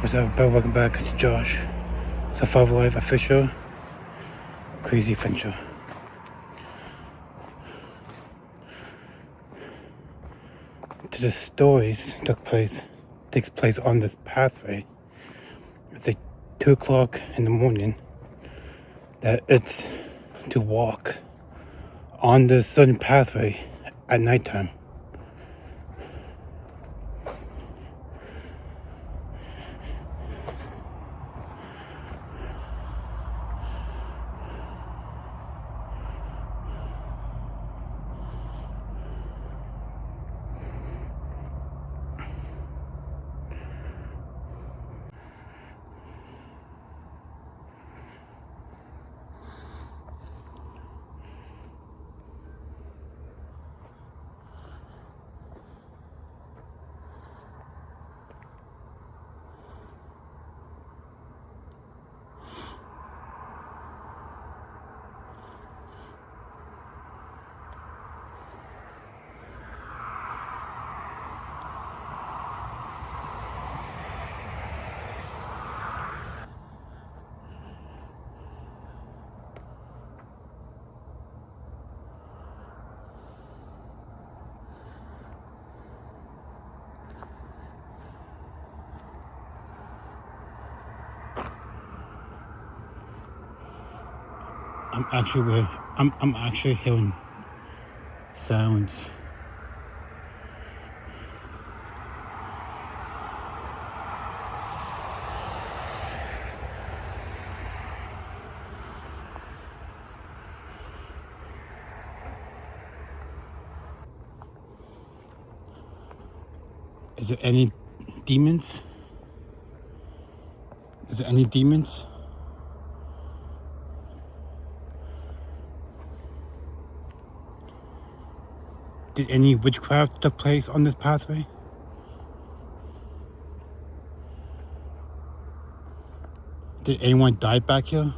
What's up, everybody? Welcome back. It's Josh. It's a 5 Live official Crazy Fincher. The stories takes place on this pathway. It's like 2 o'clock in the morning. That it's to walk on this certain pathway at nighttime. I'm actually hearing sounds. Is there any demons? Is there any demons? Did any witchcraft take place on this pathway? Did anyone die back here?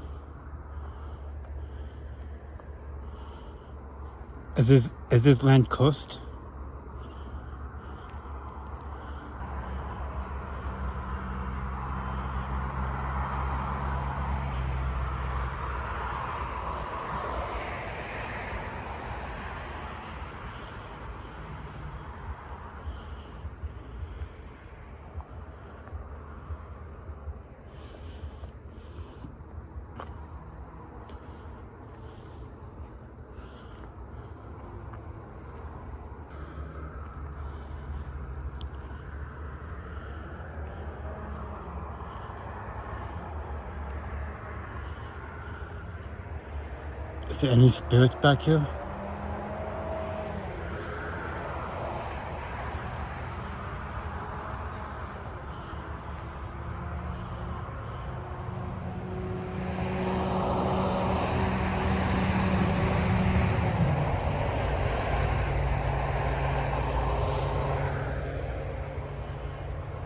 Is this land cursed? Is there any spirits back here?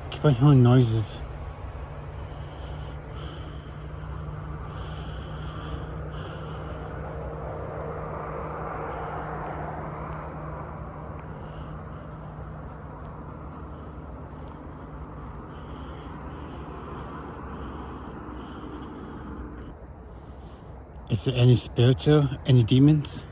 I keep on hearing noises. Is there any spirits here? Any demons?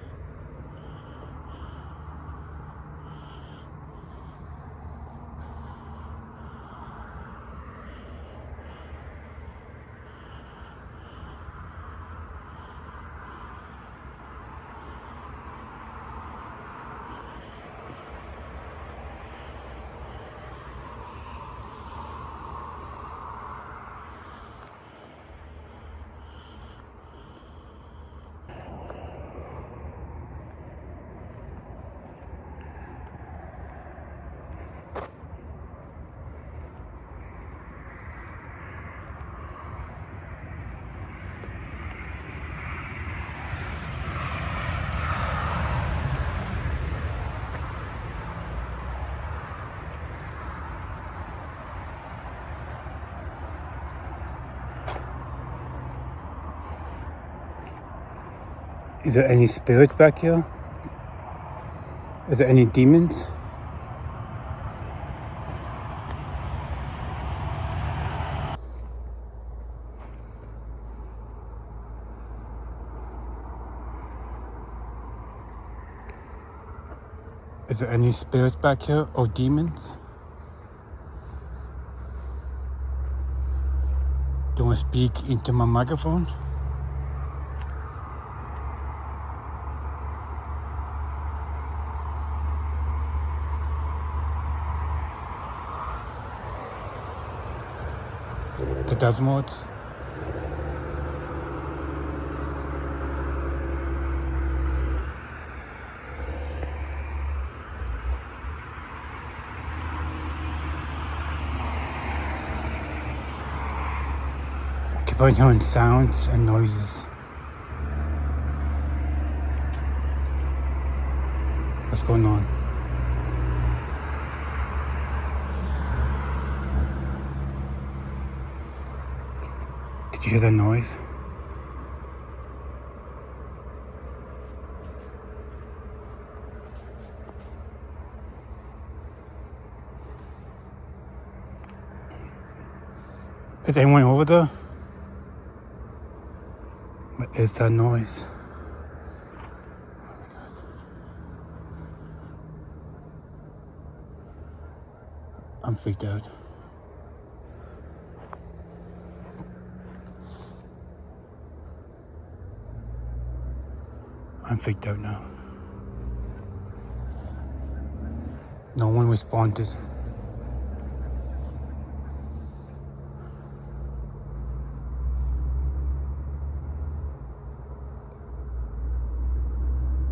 Is there any spirits back here? Is there any demons? Is there any spirits back here or demons? Do I speak into my microphone? The Desmods? I keep on hearing sounds and noises. What's going on? Did you hear that noise? Is anyone over there? What is that noise? I'm freaked out. I'm freaked out now. No one responded.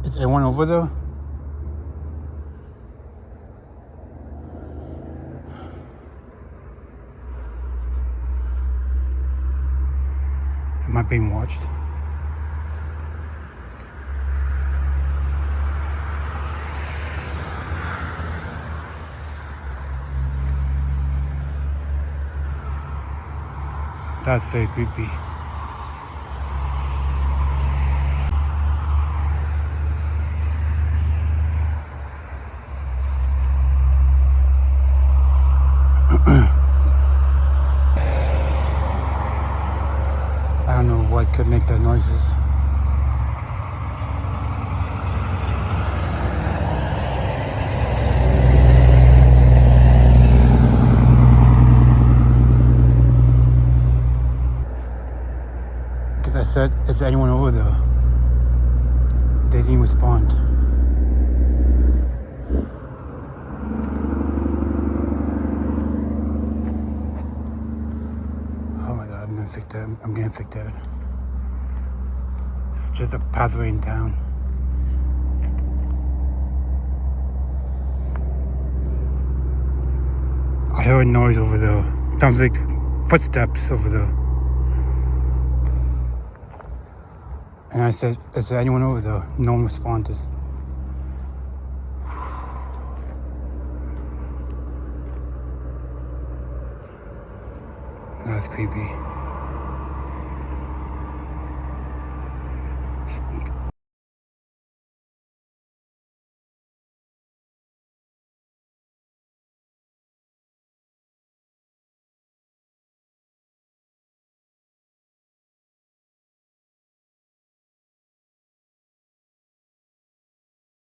Is anyone over there? Am I being watched? That's very creepy. I don't know what could make that noises. Because I said, is anyone over there? They didn't respond. Oh my god, I'm getting freaked out. It's just a pathway in town. I heard a noise over there. Sounds like footsteps over there. And I said, is there anyone over there? No one responded. That's creepy.